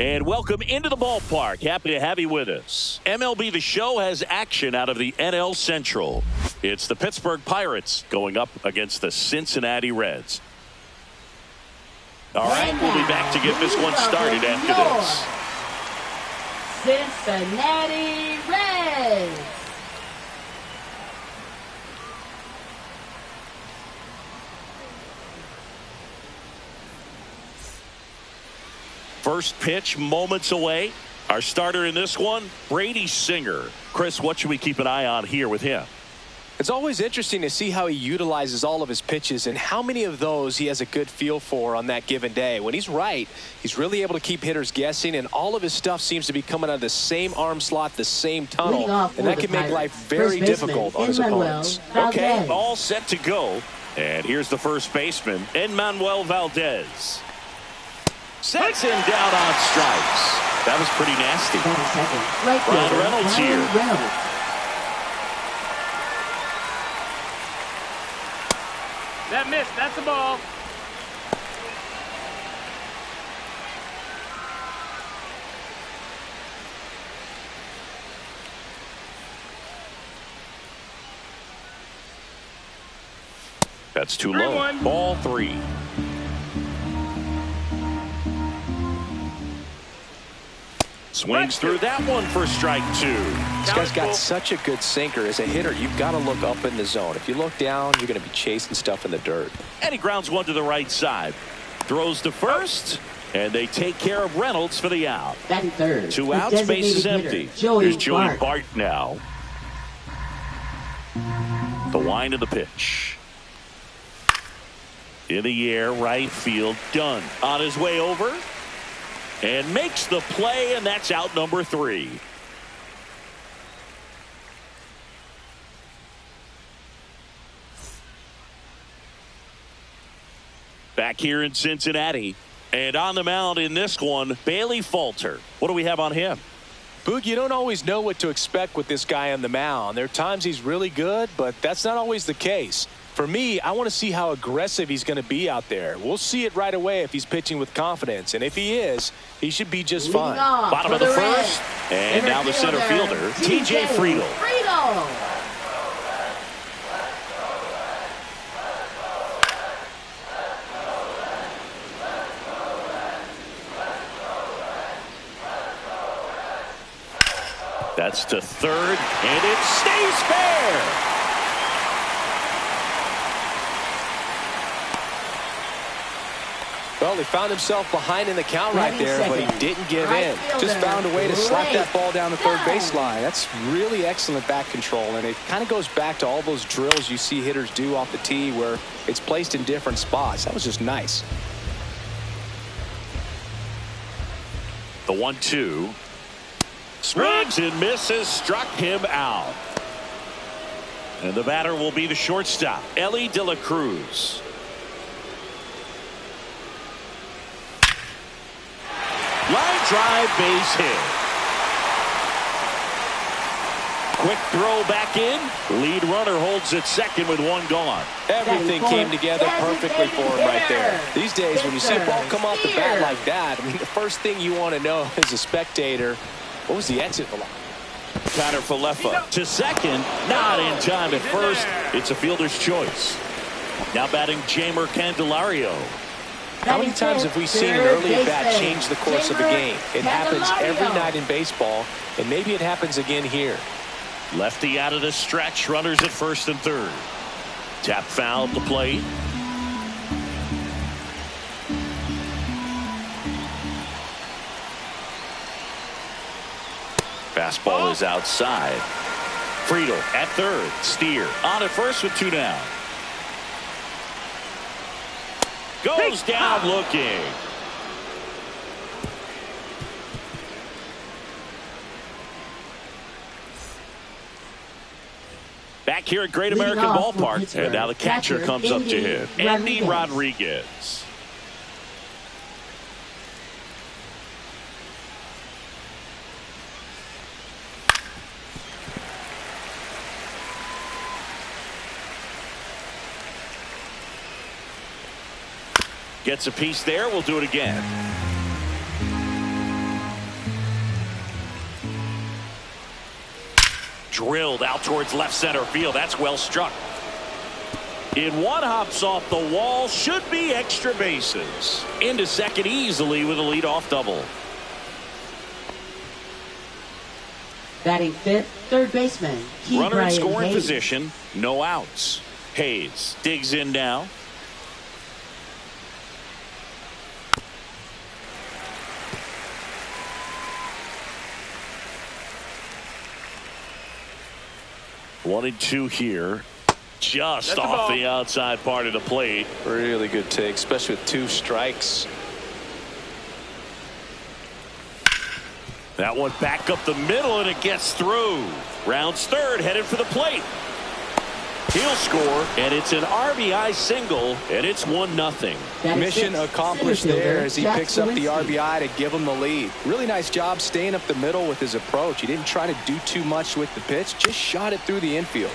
And welcome into the ballpark. Happy to have you with us. MLB The Show has action out of the NL Central. It's the Pittsburgh Pirates going up against the Cincinnati Reds. All right, we'll be back to get this one started after this. Cincinnati Reds. First pitch moments away. Our starter in this one, Brady Singer. Chris, what should we keep an eye on here with him? It's always interesting to see how he utilizes all of his pitches and how many of those he has a good feel for on that given day. When he's right, he's really able to keep hitters guessing, and all of his stuff seems to be coming out of the same arm slot, the same tunnel, and that can make life very difficult on his opponents. Okay, all set to go. And here's the first baseman, Manuel Valdez. Sets him down on strikes. That was pretty nasty. Ryan Reynolds here. That missed. That's a ball. That's too low. Ball 3. Swings through that one for strike 2. This guy's got such a good sinker. As a hitter, you've got to look up in the zone. If you look down, you're going to be chasing stuff in the dirt. And he grounds one to the right side. Throws to first, and they take care of Reynolds for the out. Batting third. 2 outs, base is empty. Here's Joey Bart now. The wind of the pitch. In the air, right field, done. On his way over. And makes the play, and that's out number 3. Back here in Cincinnati. And on the mound in this one, Bailey Falter. What do we have on him? Boog, you don't always know what to expect with this guy on the mound. There are times he's really good, but that's not always the case. For me, I want to see how aggressive he's going to be out there. We'll see it right away if he's pitching with confidence. And if he is, he should be just fine. Bottom of the first. And now the center fielder, T.J. Friedl. That's to third, and it stays fair. Well, he found himself behind in the count right there, but he didn't give in. Just found a way to slap that ball down the third baseline. That's really excellent bat control, and it kind of goes back to all those drills you see hitters do off the tee where it's placed in different spots. That was just nice. The 1-2. Swings and misses, struck him out. And the batter will be the shortstop, Ellie De La Cruz. Line drive, base hit. Quick throw back in. Lead runner holds at second with 1 gone. Everything came together perfectly for him right there. These days, when you see a ball come off the bat like that, I mean, the first thing you want to know as a spectator, what was the exit velocity? Connor Falefa to second. Not in time at first. It's a fielder's choice. Now batting Jeimer Candelario. How many times have we seen an early at-bat change the course of a game? It happens every night in baseball, and maybe it happens again here. Lefty out of the stretch. Runners at first and third. Tap foul at the plate. Fastball is outside. Friedl at third. Steer on at first with 2 down. Goes down looking. Back here at Great American Ballpark. And now the catcher comes up to him. Andy Rodriguez. Gets a piece there. We'll do it again. Drilled out towards left center field. That's well struck. In one, hops off the wall. Should be extra bases. Into second easily with a leadoff double. Batting fifth, third baseman. Runner in scoring Hayes. position. No outs. Hayes digs in now. One and two here. Just off the outside part of the plate. Really good take, especially with 2 strikes. That one back up the middle, and it gets through. Rounds third, headed for the plate. He'll score, and it's an RBI single, and it's 1-0. Mission accomplished there as he picks up the RBI to give him the lead. Really nice job staying up the middle with his approach. He didn't try to do too much with the pitch, just shot it through the infield.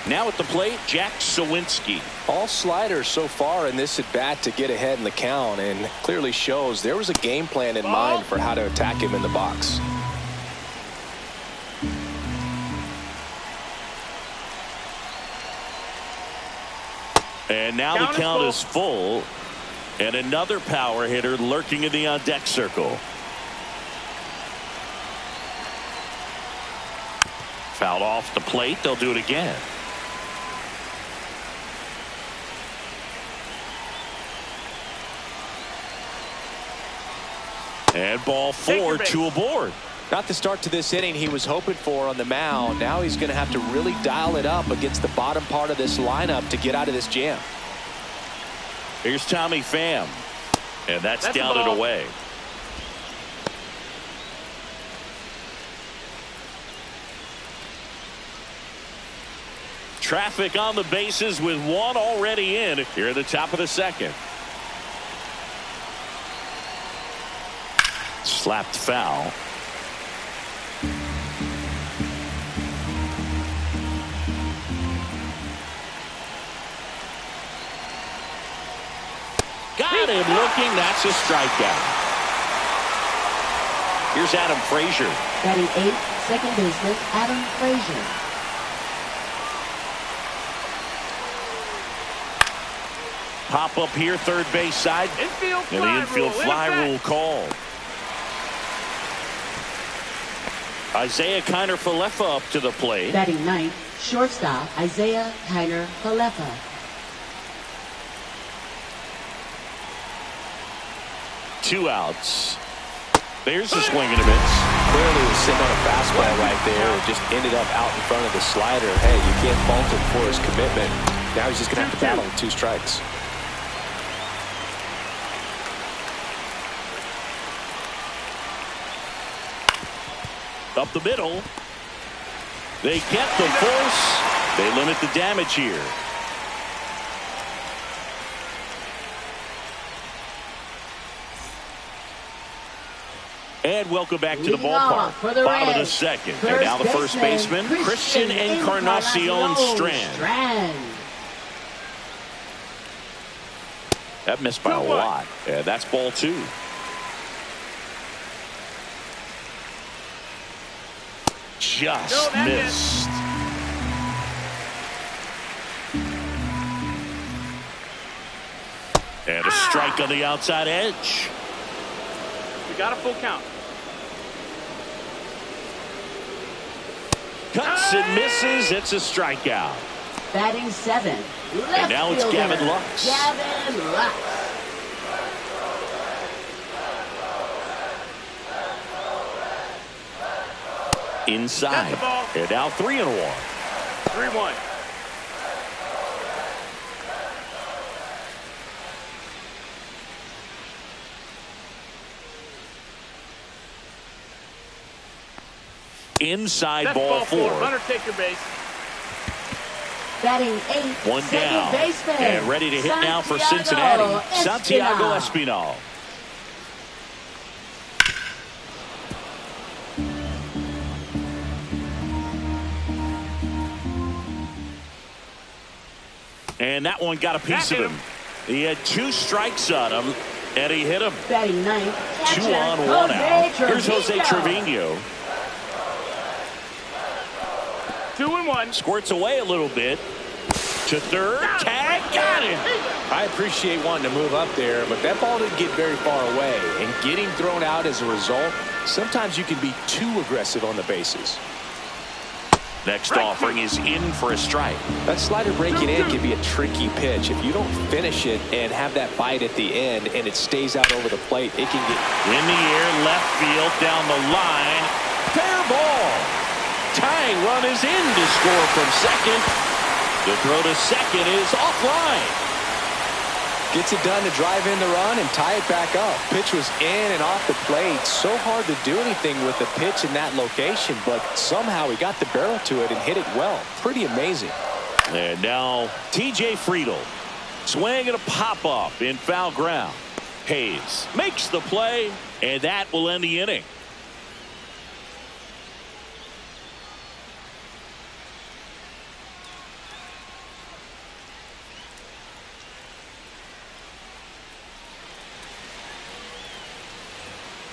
Now at the plate, Jack Sawinski. All sliders so far in this at bat to get ahead in the count, and clearly shows there was a game plan in mind for how to attack him in the box. And now the count is full. And another power hitter lurking in the on-deck circle. Fouled off the plate. They'll do it again. And ball 4, 2 aboard. Not the start to this inning he was hoping for on the mound. Now he's going to have to really dial it up against the bottom part of this lineup to get out of this jam. Here's Tommy Pham. And that's down and away. Traffic on the bases with one already in here at the top of the second. Slapped foul. Got him looking. That's a strikeout. Here's Adam Frazier. Batting eighth, second baseman Adam Frazier. Pop up here, third base side. Infield and the infield fly rule called. Isaiah Kiner-Falefa up to the plate. Batting ninth, shortstop Isaiah Kiner-Falefa. Two outs. There's a swing and a miss. Clearly was sitting on a fastball right there and just ended up out in front of the slider. Hey, you can't fault him for his commitment. Now he's just going to have to battle with 2 strikes. Up the middle. They get the force. They limit the damage here. And welcome back to the ballpark. Bottom of the second. And now the first baseman, Christian Encarnacion Strand. That missed by a lot. And that's ball 2. Just missed. And a strike on the outside edge. We got a full count. Cuts and misses. It's a strikeout. Batting seventh, left And now it's fielder, Gavin Lux. Gavin Lux. Inside. And now 3-1. 3-1. Inside That's ball 4. Runner take your base. Batting eighth, One down. baseman, And ready to hit now for Cincinnati. Santiago Espinal. And that one got a piece of him. He had 2 strikes on him, and he hit him. Batting ninth, 2 on, 1 out. Here's Jose Trevino. 2-1. Squirts away a little bit. To third. Tag. Got it. I appreciate wanting to move up there, but that ball didn't get very far away. And getting thrown out as a result, sometimes you can be too aggressive on the bases. Next offering is in for a strike. That slider breaking in can be a tricky pitch. If you don't finish it and have that bite at the end and it stays out over the plate, it can get in the air, left field, down the line. Fair ball. Tying run is in to score from second. The throw to second is offline. Gets it done to drive in the run and tie it back up. Pitch was in and off the plate. So hard to do anything with the pitch in that location, but somehow he got the barrel to it and hit it well. Pretty amazing. And now T.J. Friedl. Swing and a pop-up in foul ground. Hayes makes the play, and that will end the inning.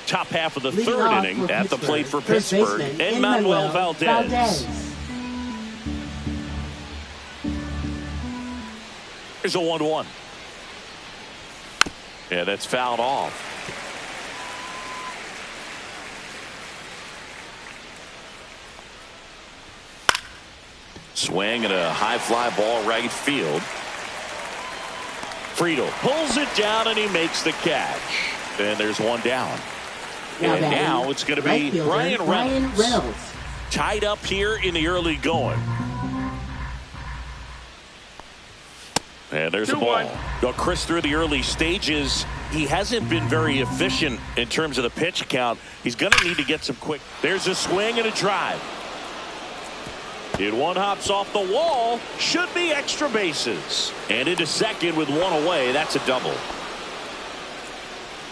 Top half of the third inning at the plate for Pittsburgh, and Manuel Valdez. Here's a 1-1. Yeah, that's fouled off. Swing and a high fly ball right field. Friedl pulls it down and he makes the catch. And there's one down. And now it's going to be Brian Reynolds. Tied up here in the early going. And there's the ball. Now, Chris, through the early stages, he hasn't been very efficient in terms of the pitch count. He's going to need to get some quick. There's a swing and a drive. It one hops off the wall. Should be extra bases. And into second with one away. That's a double.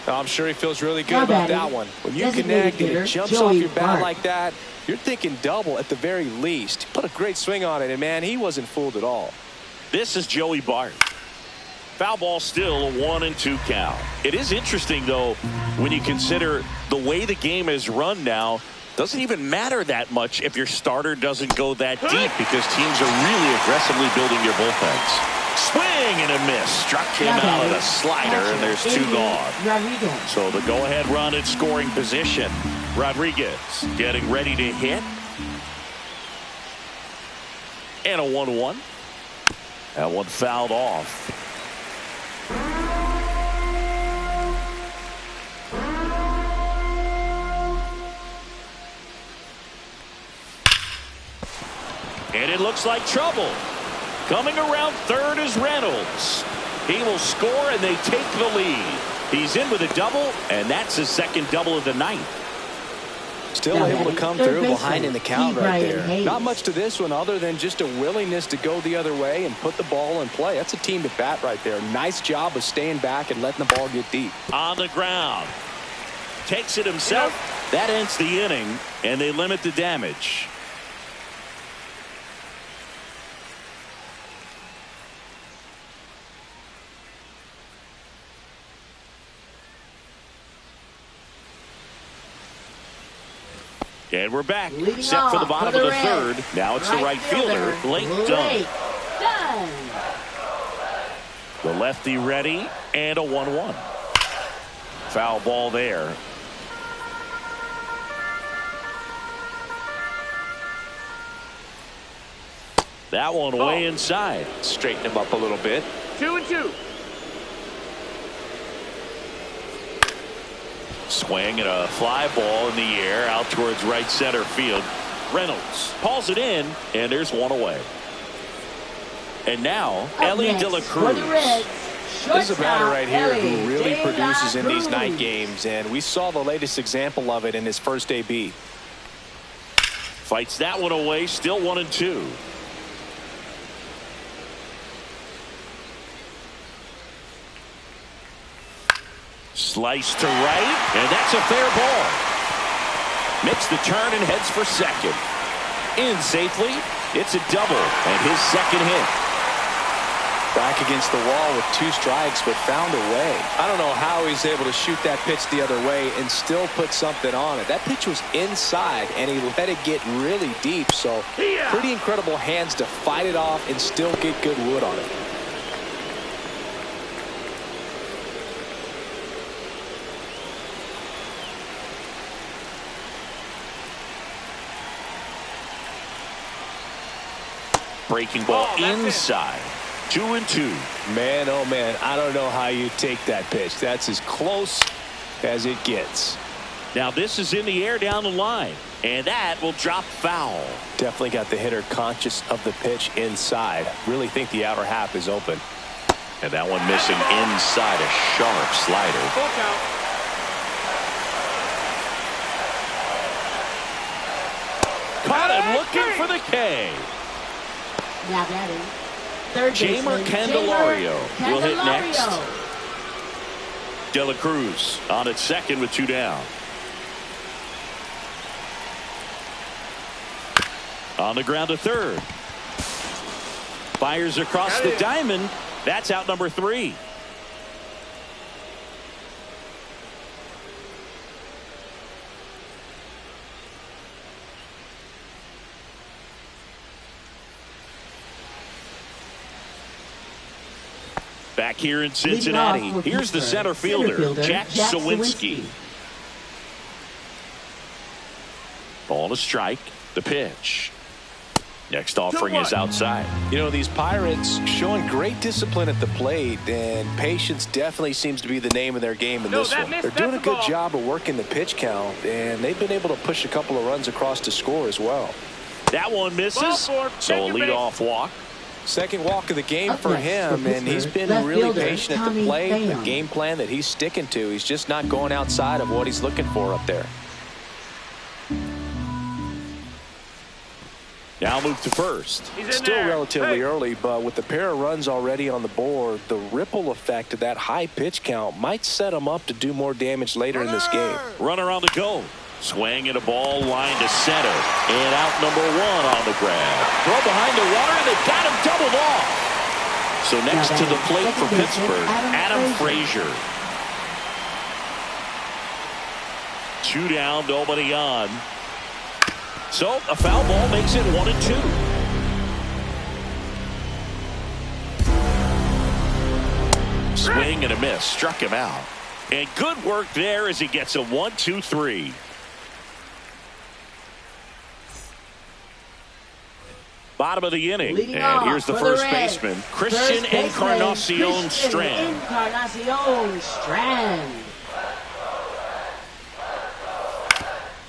I'm sure he feels really good about that one. When you connect and it jumps off your bat like that, you're thinking double at the very least. Put a great swing on it, and man, he wasn't fooled at all. This is Joey Bart. Foul ball still, a 1-2 count. It is interesting, though, when you consider the way the game is run now. Doesn't even matter that much if your starter doesn't go that deep because teams are really aggressively building your bullpens. Swing and a miss. Struck him out of the slider, and there's two gone. So the go-ahead run in scoring position. Rodriguez getting ready to hit. And a 1-1. That one fouled off. And it looks like trouble. Coming around third is Reynolds. He will score and they take the lead. He's in with a double, and that's his second double of the night. Still able to come through behind in the count right there. Not much to this one other than just a willingness to go the other way and put the ball in play. That's a team at bat right there. Nice job of staying back and letting the ball get deep. On the ground. Takes it himself. That ends the inning, and they limit the damage. And we're back. Set for the bottom of the third. Now it's the right fielder, Blake Dunn. The lefty ready, and a 1-1. Foul ball there. That one way inside. Straighten him up a little bit. 2-2. Swing and a fly ball in the air out towards right center field. Reynolds pulls it in, and there's one away. And now Ellie De La Cruz. This is a batter right here who really produces in these night games, and we saw the latest example of it in his first AB. Fights that one away, still 1-2. Slice to right, and that's a fair ball. Makes the turn and heads for second. In safely, it's a double, and his second hit. Back against the wall with 2 strikes, but found a way. I don't know how he's able to shoot that pitch the other way and still put something on it. That pitch was inside, and he let it get really deep. So pretty incredible hands to fight it off and still get good wood on it. Breaking ball inside. 2-2. Man, oh man, I don't know how you take that pitch. That's as close as it gets. Now this is in the air down the line, and that will drop foul. Definitely got the hitter conscious of the pitch inside. Really think the outer half is open. And that one missing inside, a sharp slider. Full count. Caught him looking for the K. Now batting, third Jamer baseman, Candelario will hit next. Candelario. De La Cruz on at second with 2 down. On the ground to third. Fires across the diamond. That's out number 3. Back here in Cincinnati, here's the center fielder, Jack Sawinski. Ball to strike. The pitch. Next offering is outside. You know, these Pirates showing great discipline at the plate, and patience definitely seems to be the name of their game in this one. They're doing a good job of working the pitch count, and they've been able to push a couple of runs across to score as well. That one misses, so a leadoff walk. Second walk of the game for him, and he's been really patient at the plate. The game plan that he's sticking to, he's just not going outside of what he's looking for up there. Now move to first. Still relatively early, but with the pair of runs already on the board, the ripple effect of that high pitch count might set him up to do more damage later in this game. Runner on the go. Swing and a ball line to center. And out number 1 on the grab. Throw behind the runner, and they got him doubled off. So next to the plate for Pittsburgh, Adam Frazier. 2 down, nobody on. So a foul ball makes it 1-2. Swing and a miss. Struck him out. And good work there as he gets a 1-2-3. Bottom of the inning. Leading and here's the first baseman, Christian Encarnacion Strand. Encarnacion Strand.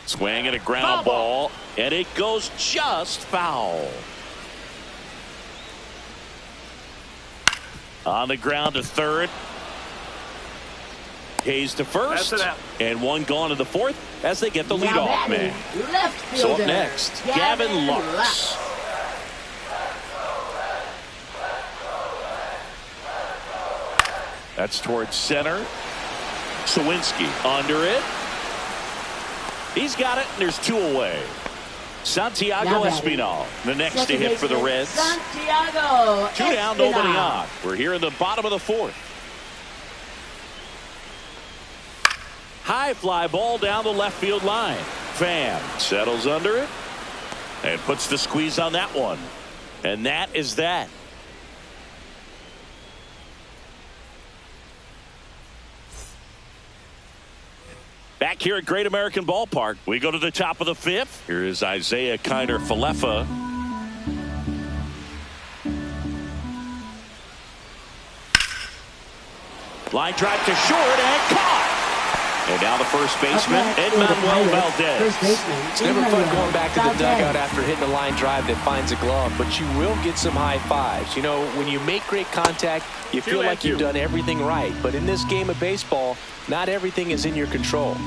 Swing and a ground ball, and it goes just foul. On the ground to third. Hayes to first, and 1 gone to the 4th as they get the leadoff man. So up next, Gavin Lux. That's towards center. Sawinski under it. He's got it, and there's 2 away. Santiago Espinal, the next to hit for the Reds. Santiago 2 down, nobody on. We're here in the bottom of the 4th. High fly ball down the left field line. Pham settles under it and puts the squeeze on that one. And that is that. Back here at Great American Ballpark, we go to the top of the 5th. Here is Isaiah Kiner-Falefa. Line drive to short and caught. And now the first baseman, Edmanuel Valdez. It's never fun going back to the dugout after hitting a line drive that finds a glove, but you will get some high fives. You know, when you make great contact, you feel like you've done everything right. But in this game of baseball, not everything is in your control.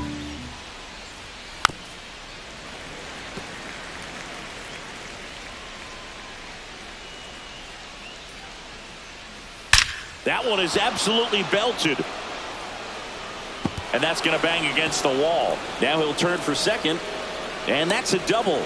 That one is absolutely belted. And that's going to bang against the wall. Now he'll turn for second. And that's a double.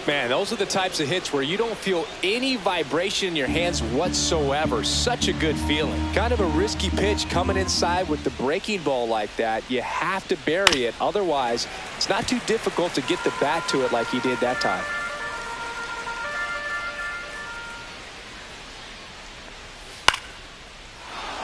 Man, those are the types of hits where you don't feel any vibration in your hands whatsoever. Such a good feeling. Kind of a risky pitch coming inside with the breaking ball like that. You have to bury it. Otherwise, it's not too difficult to get the bat to it like he did that time.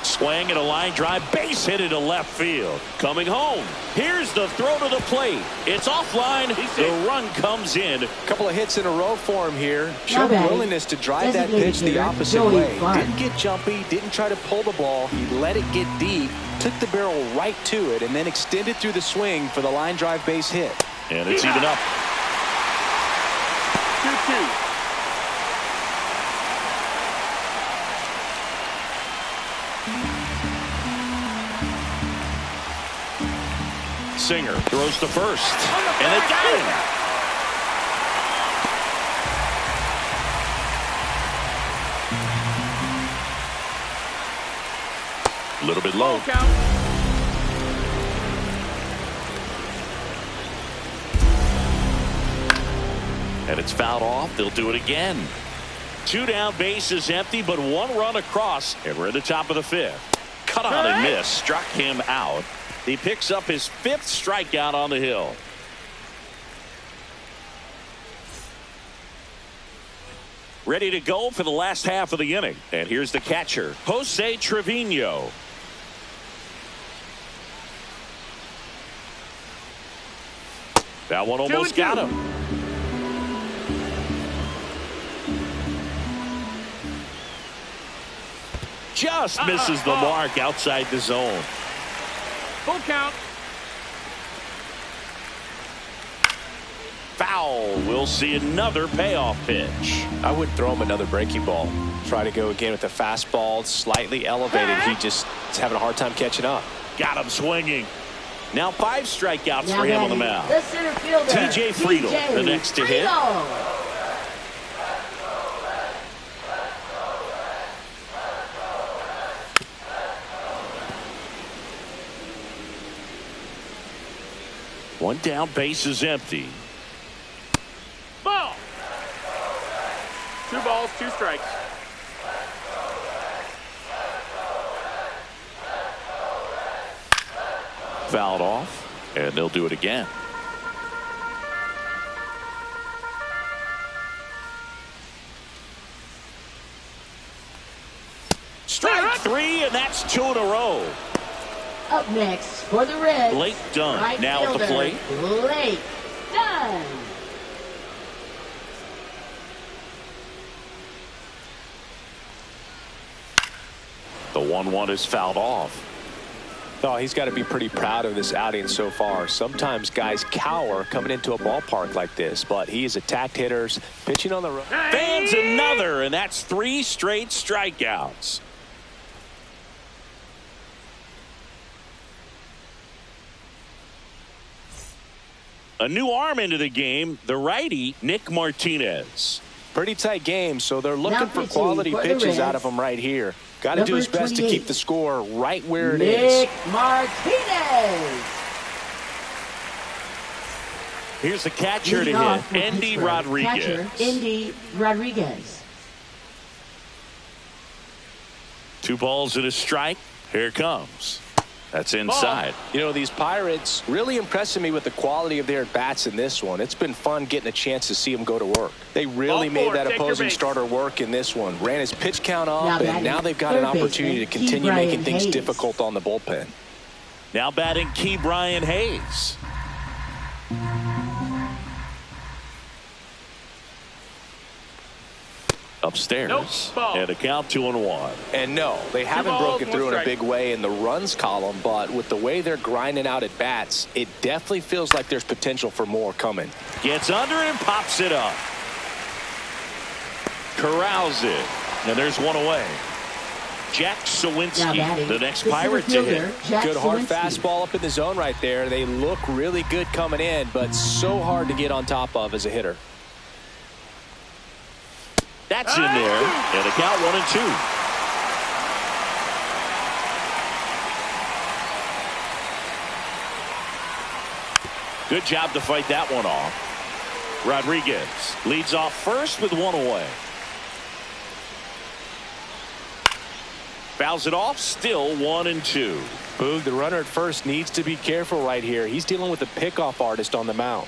Swing and a line drive, base hit into left field. Coming home, here's the throw to the plate. It's offline. The run comes in. A couple of hits in a row for him here. Showed willingness to drive that pitch the opposite way. Didn't get jumpy, didn't try to pull the ball. He let it get deep, took the barrel right to it, and then extended through the swing for the line drive base hit. And it's even up. 2-2. Singer throws to first, and they got him. A little bit low. And it's fouled off. They'll do it again. 2 down, bases empty, but 1 run across, and we're at the top of the 5th. Cut on and miss, struck him out. He picks up his 5th strikeout on the hill. Ready to go for the last half of the inning. And here's the catcher, Jose Trevino. That one almost got him. Just misses the mark outside the zone. Full count. Foul. We'll see another payoff pitch. I would throw him another breaking ball. Try to go again with the fastball, slightly elevated. He just is having a hard time catching up. Got him swinging. Now 5 strikeouts for him on the mound. The center fielder, TJ Friedel, the next to hit. One down, base is empty. Ball. 2 balls, 2 strikes. Fouled off, and they'll do it again. Strike 3, and that's 2 in a row. Up next for the Reds, Blake Dunn right now at the fielder, plate. Blake Dunn. The 1-1 is fouled off. Oh, he's got to be pretty proud of this outing so far. Sometimes guys cower coming into a ballpark like this, but he has attacked hitters, pitching on the run. Fans another, and that's 3 straight strikeouts. A new arm into the game, the righty, Nick Martinez. Pretty tight game, so they're looking Now for pitching quality for the pitches Reds. out of him right here. Got to do his best to 28, keep the score right where it is. Nick Martinez. Here's the catcher to Leading off for hit, Andy Pittsburgh, Rodriguez. Catcher, Andy Rodriguez. 2 balls and a strike. Here it comes. That's inside. You know, these Pirates really impressing me with the quality of their bats in this one. It's been fun getting a chance to see them go to work. They really made that opposing starter work in this one. Ran his pitch count up, and now they've got an opportunity to continue making things difficult on the bullpen. Now batting Key Brian Hayes. Upstairs. And a count 2-1. And no, they haven't broken through in a big way in the runs column, but with the way they're grinding out at bats, it definitely feels like there's potential for more coming. Gets under and pops it up. Corrals it. And there's one away. Jack Sawinski, the next Pirate to hit. Good hard fastball up in the zone right there. They look really good coming in, but so hard to get on top of as a hitter. That's in there, and a count 1-2. Good job to fight that one off. Rodriguez leads off first with one away. Fouls it off, still 1-2. Boog, the runner at first needs to be careful right here. He's dealing with a pickoff artist on the mound.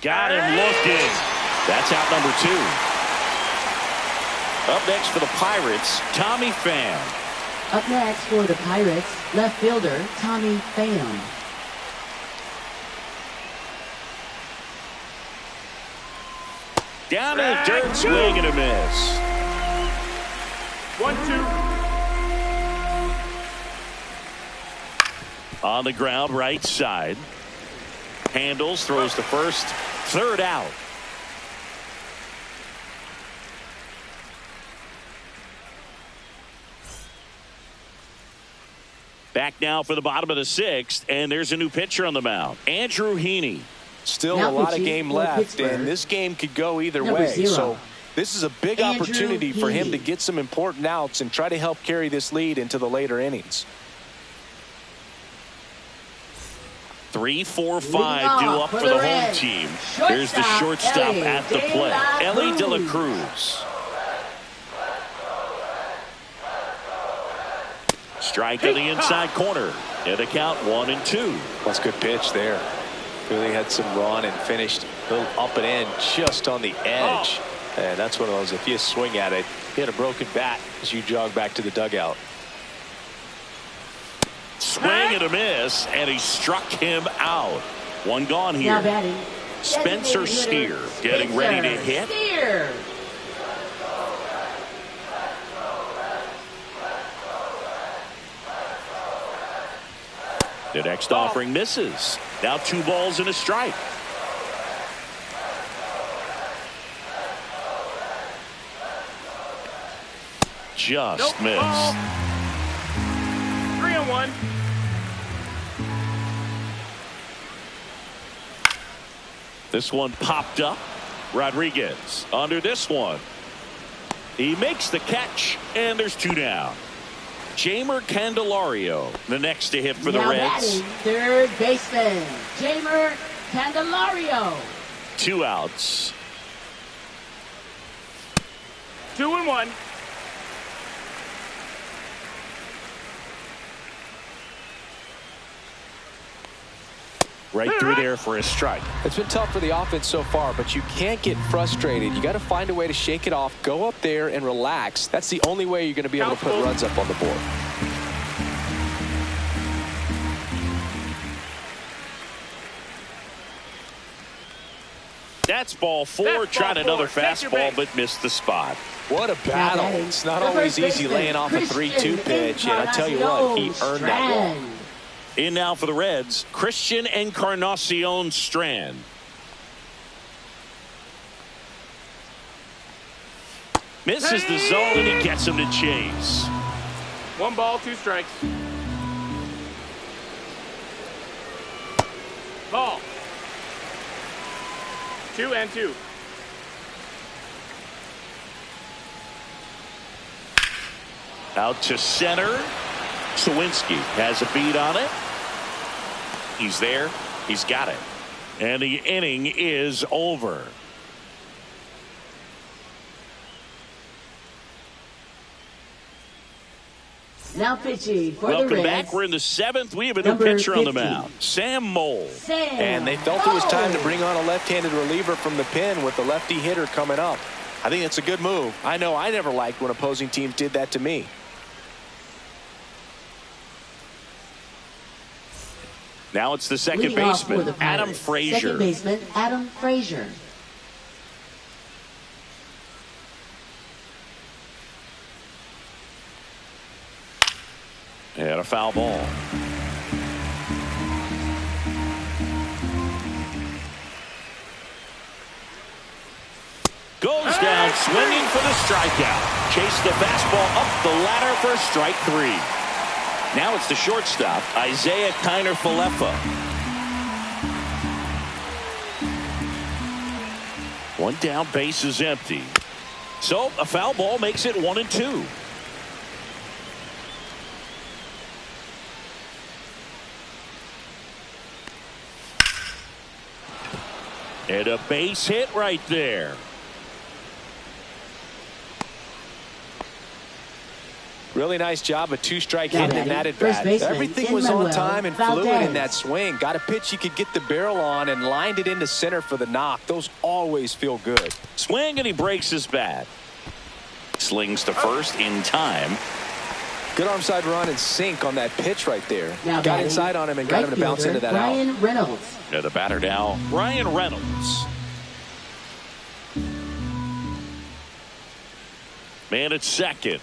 Got him looking. That's out number 2. Up next for the Pirates, Tommy Pham. Up next for the Pirates, left fielder Tommy Pham. Down in the dirt, swing and a miss. 1-2. On the ground, right side. Handles, throws to first. Third out. Back now for the bottom of the 6th, and there's a new pitcher on the mound, Andrew Heaney. Still Now a lot of pitching game for left, Pittsburgh. and this game could go either Number way. 0. So this is a big Andrew opportunity for him Heaney. to get some important outs and try to help carry this lead into the later innings. 3, 4, 5 Leading due off up for for the the home Reds. team. Shortstop, There's the shortstop Ellie at the De plate, La Ellie De La Cruz. Cruz. Strike on the inside corner. And the count 1-2. That's a good pitch there. Really had some run and finished a little up and in just on the edge. And that's one of those, if you swing at it, hit a broken bat as you jog back to the dugout. Swing and a miss, and he struck him out. One gone Now here. batting, Spencer designated hitter, Steer getting ready to hit. Steer. The next offering misses. Now 2 balls and a strike. Just Nope. missed. Ball. 3-1. This one popped up. Rodriguez under this one. He makes the catch, and there's 2 down. Jamer Candelario, the next to hit for the Now Reds. batting, third baseman Jamer Candelario. 2 outs. 2-1. Right through there for a strike. It's been tough for the offense so far, but you can't get frustrated. You got to find a way to shake it off, go up there and relax. That's the only way you're going to be able to put runs up on the board. That's ball 4. Fastball Tried another 4. Take your fastball, base. but missed the spot. What a battle. batting, It's not the always first easy baseman, laying off a 3-2 pitch, and I tell you what, he earned that ball. Strand. In now for the Reds, Christian Encarnacion Strand. Misses the zone, and he gets him to chase. 1 ball, 2 strikes. Ball. 2-2. Out to center. Sawinski has a beat on it. He's there. He's got it. And the inning is over. Now pitching for the Welcome Reds. back. We're in the 7th. We have a new Number pitcher on the 50. mound, Sam Mole. Sam And they felt it was time to Mole. bring on a left-handed reliever from the pen with the lefty hitter coming up. I think it's a good move. I know I never liked when opposing teams did that to me. Now it's the second Leading off for baseman, the Adam Pirates, Frazier. Second baseman Adam Frazier. And a foul ball. Goes down swinging for the strikeout. Chase the fastball up the ladder for strike 3. Now it's the shortstop, Isaiah Kiner-Falefa. One down, base is empty. So a foul ball makes it 1-2. And a base hit right there. Really nice job, a two-strike hitting in that at bat. Baseman, Everything was on time and fluid in that swing. Got a pitch you could get the barrel on and lined it into center for the knock. Those always feel good. Swing, and he breaks his bat. Slings to first in time. Good arm side run and sink on that pitch right there. Now got inside on him and got him to bounce into that out. Ryan Reynolds. Yeah, the batter now, Ryan Reynolds. Man at second.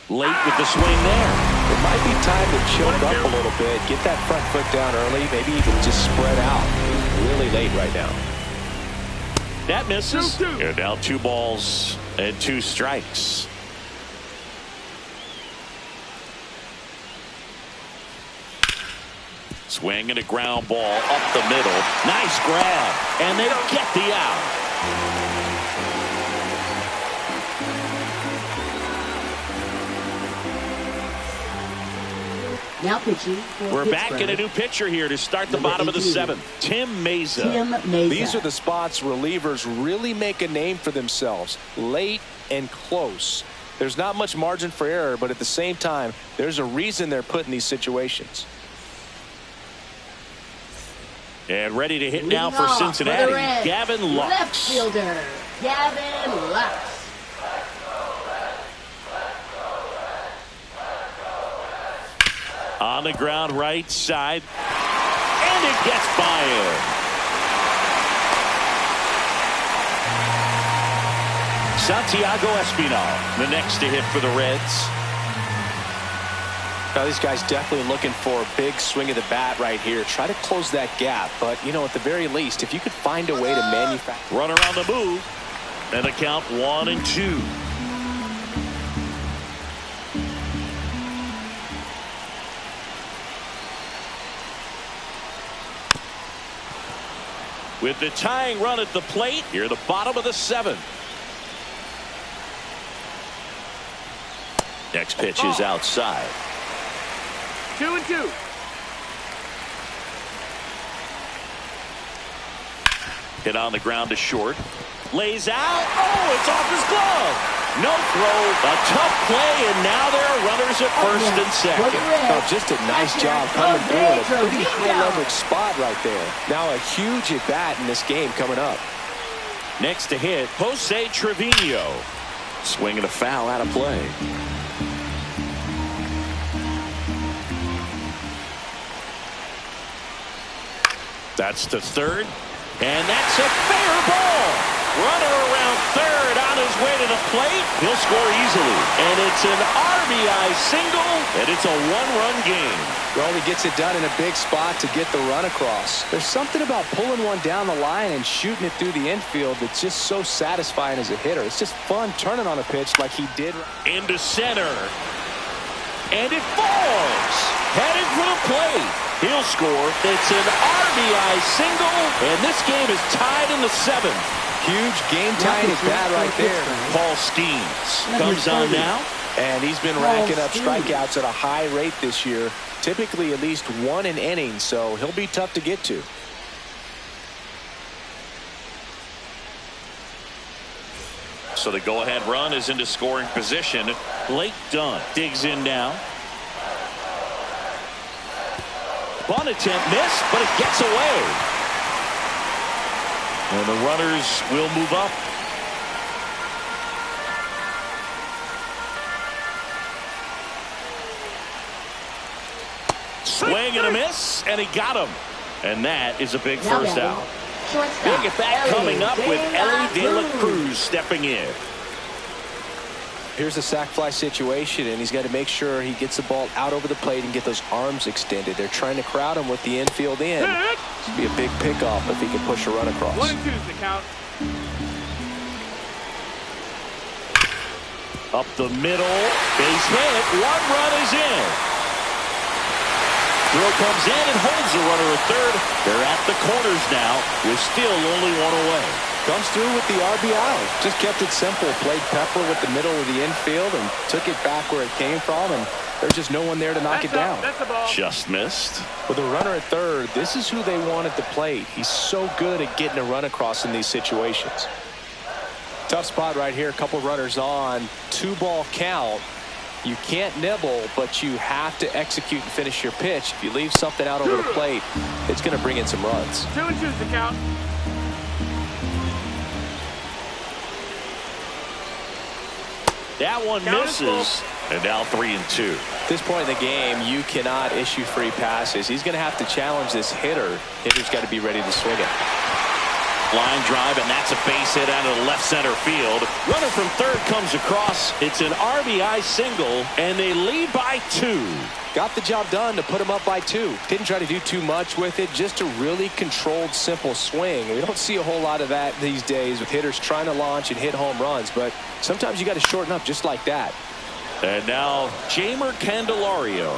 Late with the swing there. It might be time to choke up a little bit, get that front foot down early, maybe even just spread out. Really late right now. That misses. And now 2 balls and 2 strikes. Swing and a ground ball up the middle. Nice grab. And they get the out. Now pitching for We're back Pittsburgh. in a new pitcher here to start the Number bottom of the 18. 7th. Tim Mesa. Tim Mesa. These are the spots relievers really make a name for themselves. Late and close. There's not much margin for error, but at the same time, there's a reason they're put in these situations. And ready to hit now Leading for off Cincinnati, the Reds, Gavin Lux. Left fielder, Gavin Lux. On the ground right side. And it gets by him. Santiago Espinal, the next to hit for the Reds. Now these guys definitely looking for a big swing of the bat right here. Try to close that gap, but you know, at the very least, if you could find a way to manufacture. Runner on the move. And the count 1-2. With the tying run at the plate, here the bottom of the 7th. Next pitch is outside. 2-2. Hit on the ground to short. Lays out. Oh, it's off his glove. No throw. A tough play, and now there are runners at first and second. Oh, just a nice job coming through in a pretty high leverage spot right there. Now a huge at bat in this game coming up. Next to hit, Jose Trevino. Swinging a foul out of play. That's to third. And that's a fair ball. Runner around third on his way to the plate. He'll score easily. And it's an RBI single. And it's a 1-run game. Well, he gets it done in a big spot to get the run across. There's something about pulling one down the line and shooting it through the infield that's just so satisfying as a hitter. It's just fun turning on a pitch like he did. Into center. And it falls. Headed for the plate. He'll score. It's an RBI single. And this game is tied in the 7th. Huge game-tying at bat right there. Paul Skeens comes on now. And he's been racking up strikeouts at a high rate this year. Typically at least 1 an inning, so he'll be tough to get to. So the go-ahead run is into scoring position. Blake Dunn digs in now. Bunt attempt missed, but it gets away. And the runners will move up. Swing and a miss, and he got him. And that is a big first out. Big at bat coming up with Ellie De La Cruz stepping in. Here's a sac fly situation, and he's got to make sure he gets the ball out over the plate and get those arms extended. They're trying to crowd him with the infield in. It'd be a big pickoff if he can push a run across. 1-2 is the count. Up the middle, base hit, 1 run is in. Throw comes in and holds the runner at third. They're at the corners now with still only one away. Comes through with the RBI. Just kept it simple. Played pepper with the middle of the infield and took it back where it came from. And there's just no one there to knock it down. That's the ball. Just missed. With a runner at third, this is who they want at the plate. He's so good at getting a run across in these situations. Tough spot right here. A couple runners on. 2-ball count. You can't nibble, but you have to execute and finish your pitch. If you leave something out over the plate, it's going to bring in some runs. 2 and 2's the count. That one misses. And now 3 and 2. At this point in the game, you cannot issue free passes. He's going to have to challenge this hitter. Hitter's got to be ready to swing it. Line drive, and that's a base hit out of the left center field. Runner from third comes across. It's an RBI single, and they lead by 2. Got the job done to put him up by 2. Didn't try to do too much with it. Just a really controlled, simple swing. We don't see a whole lot of that these days with hitters trying to launch and hit home runs, but sometimes you got to shorten up just like that. And now Jamer Candelario.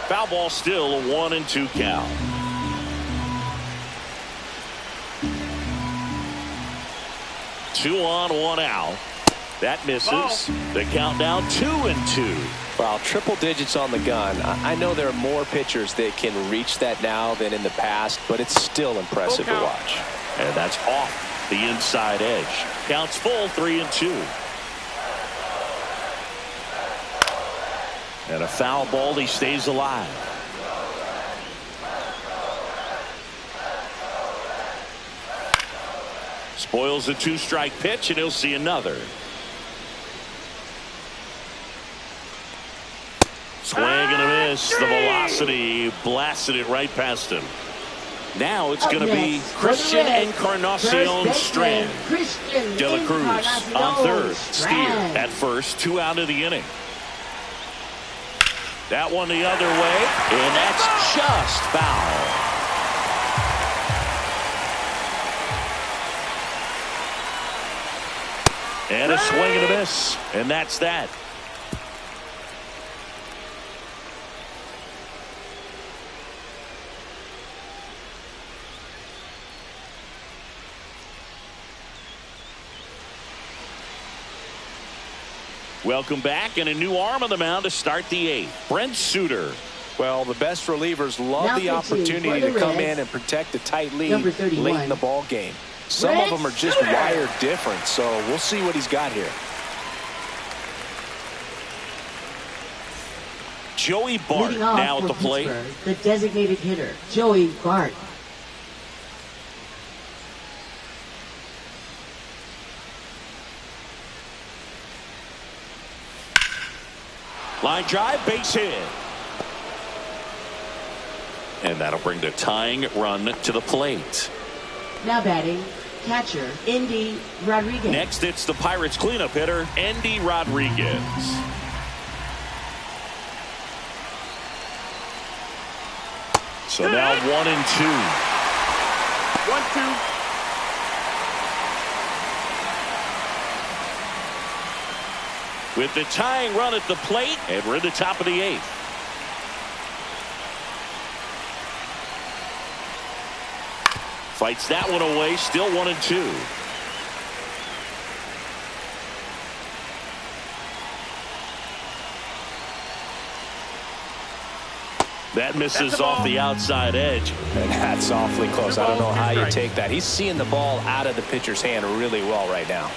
Foul ball, still a 1 and 2 count. Two on, 1 out. That misses. The count down 2 and 2. Wow, triple digits on the gun. I know there are more pitchers that can reach that now than in the past, but it's still impressive to watch. And that's off the inside edge. Counts full, 3 and 2. And a foul ball, he stays alive. Spoils the 2-strike pitch, and he'll see another. Swing and a miss. The velocity blasted it right past him. Now it's going to be Christian Encarnacion Strand. De La Cruz on third. Steer at first. 2 out of the inning. That one the other way, and that's just foul. And a swing and a miss, and that's that. Welcome back, and a new arm on the mound to start the 8th. Brent Suter. Well, the best relievers love the opportunity to come in and protect a tight lead late in the ball game. Some of them are just wired different, so we'll see what he's got here. Joey Bart now at the plate. The designated hitter, Joey Bart. Line drive, base hit. And that'll bring the tying run to the plate. Now batting, catcher, Endy Rodriguez. Next, it's the Pirates cleanup hitter, Endy Rodriguez. So now 1 and 2. 1-2. With the tying run at the plate, and we're at the top of the 8th. Fights that one away, still 1 and 2. That misses off the outside edge. And that's awfully close. I don't know how you take that. He's seeing the ball out of the pitcher's hand really well right now.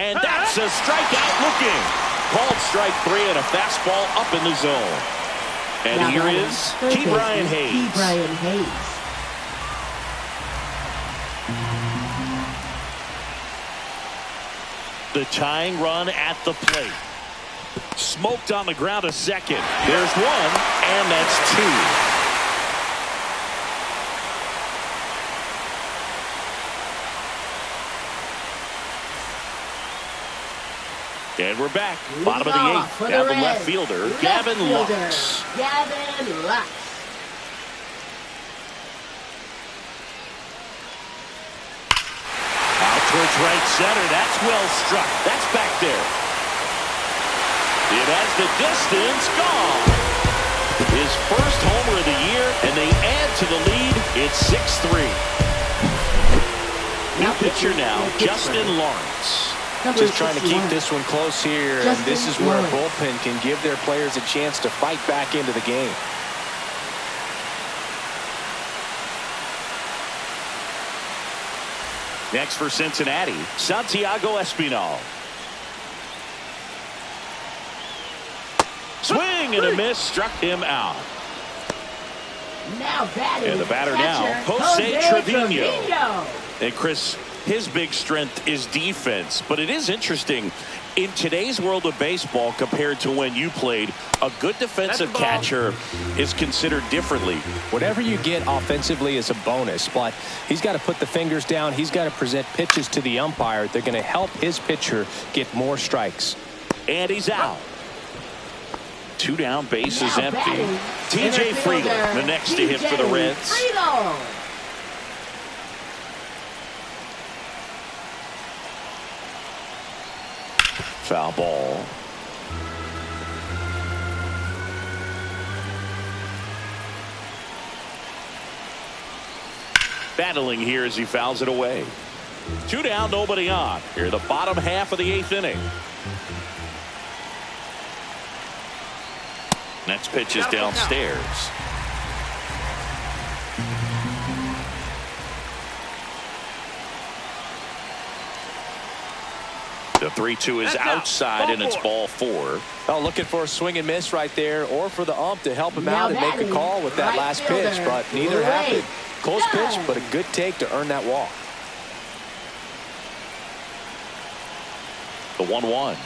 And that's a strikeout looking. Called strike 3 and a fastball up in the zone. And now here is Ke'Bryan Hayes. Ke'Bryan Hayes. The tying run at the plate. Smoked on the ground a second. There's 1, and that's 2. And we're back. Bottom of the eighth. Down the left fielder, Gavin Lux. Gavin Lux. Out towards right center. That's well struck. That's back there. It has the distance. Gone. His first homer of the year, and they add to the lead. It's 6-3. New pitcher now, Justin Lawrence. Just trying to keep this one close here, and this is where a bullpen can give their players a chance to fight back into the game. Next for Cincinnati, Santiago Espinal. Swing and a miss, struck him out. Now batting. And the batter now, Jose Trevino. And Chris, his big strength is defense, but it is interesting in today's world of baseball compared to when you played. A good defensive catcher is considered differently. Whatever you get offensively is a bonus, but he's got to put the fingers down. He's got to present pitches to the umpire. They're going to help his pitcher get more strikes. And he's out. 2 down, bases empty. TJ Friedel, the next to hit for the Reds. Foul ball. Battling here as he fouls it away. 2 down, nobody on. Here, the bottom half of the 8th inning. Next pitch is downstairs. The 3-2 is outside, and it's ball 4. Oh, looking for a swing and miss right there, or for the ump to help him out and make a call with that last pitch, but neither happened. Close pitch, but a good take to earn that walk. The 1-1.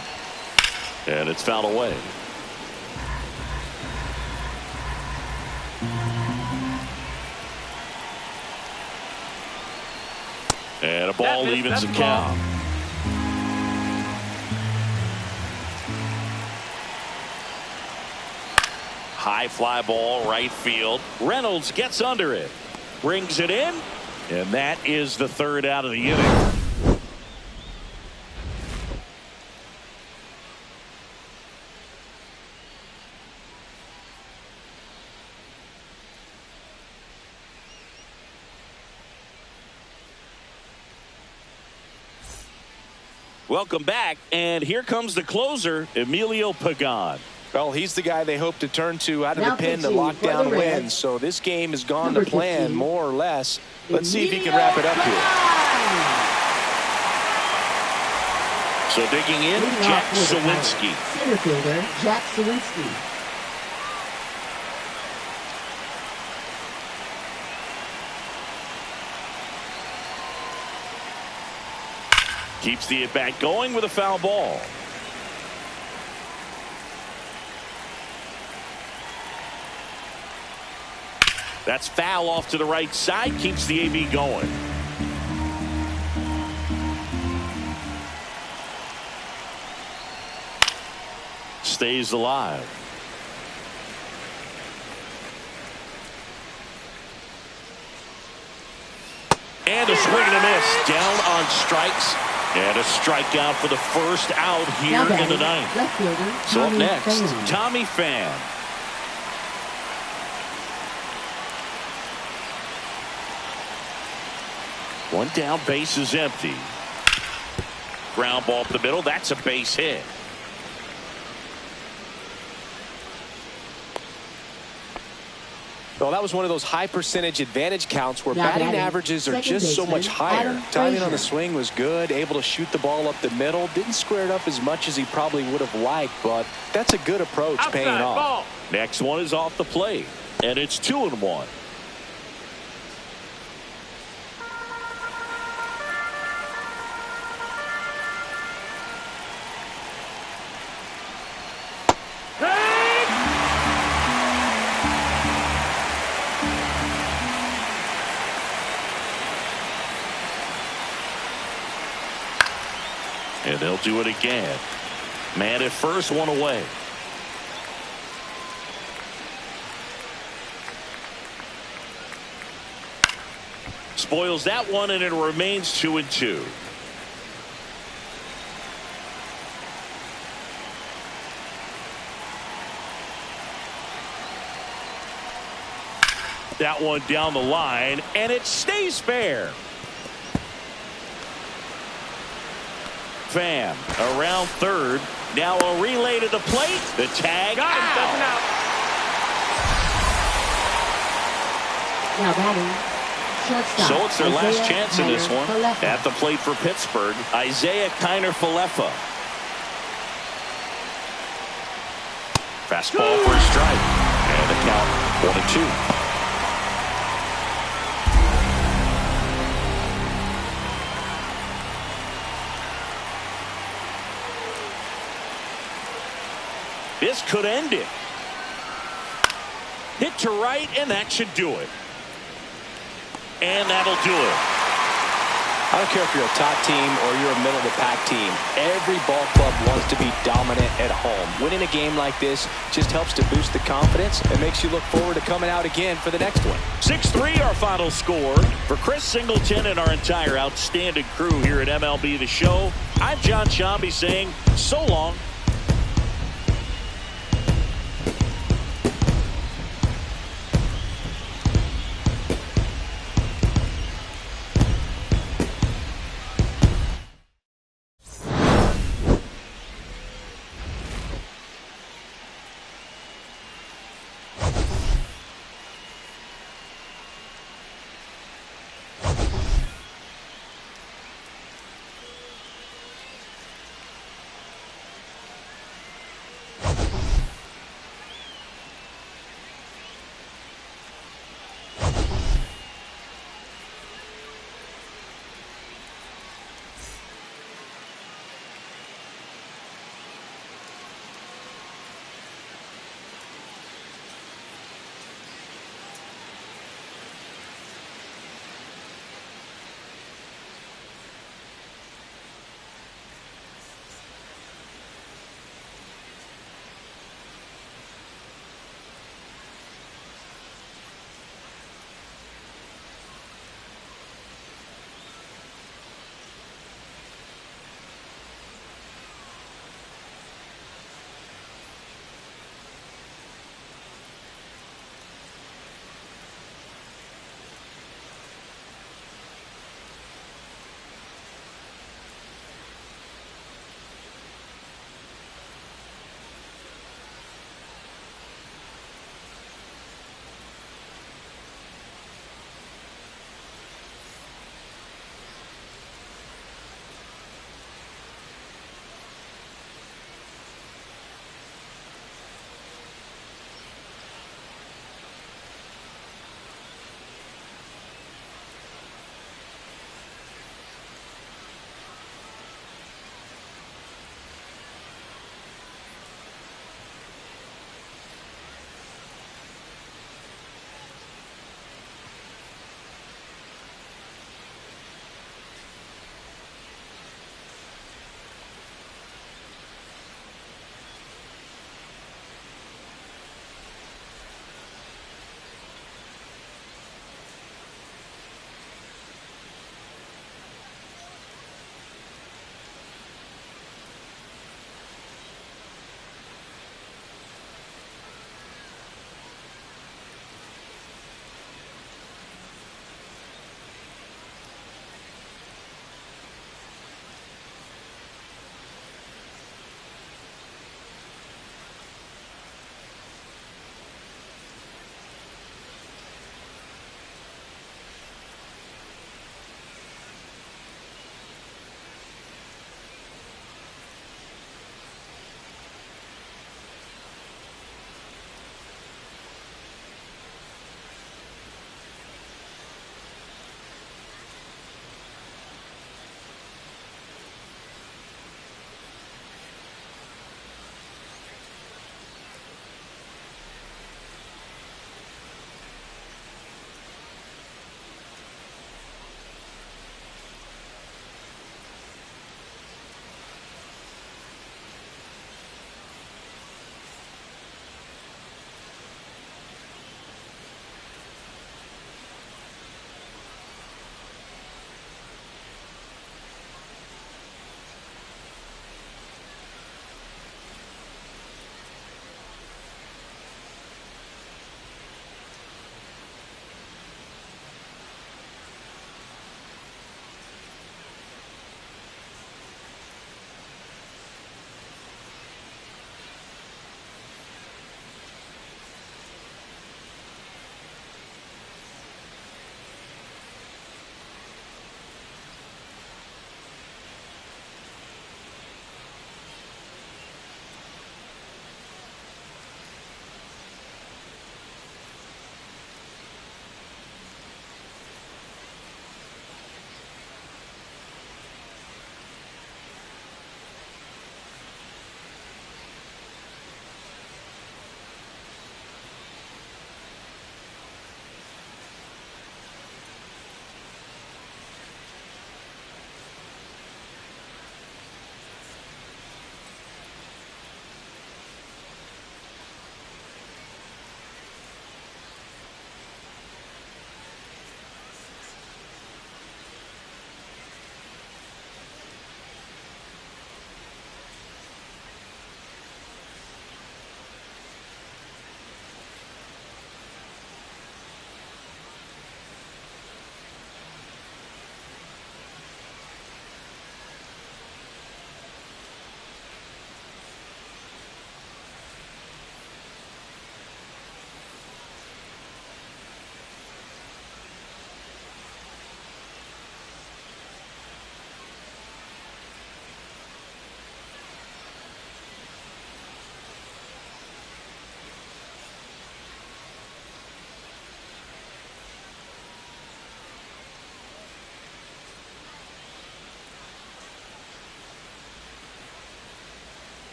And it's fouled away. And a ball evens the count. High fly ball, right field. Reynolds gets under it. Brings it in. And that is the 3rd out of the inning. Welcome back, and here comes the closer, Emilio Pagan. Well, he's the guy they hope to turn to out of the pen to lock down wins. So this game has gone to plan, more or less. Let's see if he can wrap it up here. So digging in, Jack Sawinski. Center fielder, Jack Sawinski. Keeps the at-bat going with a foul ball. That's foul off to the right side. Keeps the AB going. Stays alive. And a swing and a miss. Down on strikes. And a strikeout for the first out here in the 9th. So up next, Tommy Pham. One down, base is empty. Ground ball up the middle. That's a base hit. Well, that was one of those high percentage advantage counts where batting averages are just so much higher. Timing on the swing was good, able to shoot the ball up the middle. Didn't square it up as much as he probably would have liked, but that's a good approach paying off. Next one is off the plate, and it's 2-1. And they'll do it again. Man at first, one away. Spoils that one, and it remains 2-2. That one down the line, and it stays fair. Pham around third. Now a relay to the plate. The tag. Got him. That's an out. Now batting. Shortstop, So it's their last Isaiah chance in this one. Falefa. At the plate for Pittsburgh, Isaiah Falefa. Fastball for a strike. And the count 1-2. This could end it. Hit to right, and that should do it. And that'll do it. I don't care if you're a top team or you're a middle-of-the-pack team. Every ball club wants to be dominant at home. Winning a game like this just helps to boost the confidence and makes you look forward to coming out again for the next one. 6-3 our final score. For Chris Singleton and our entire outstanding crew here at MLB The Show, I'm John Shambi saying so long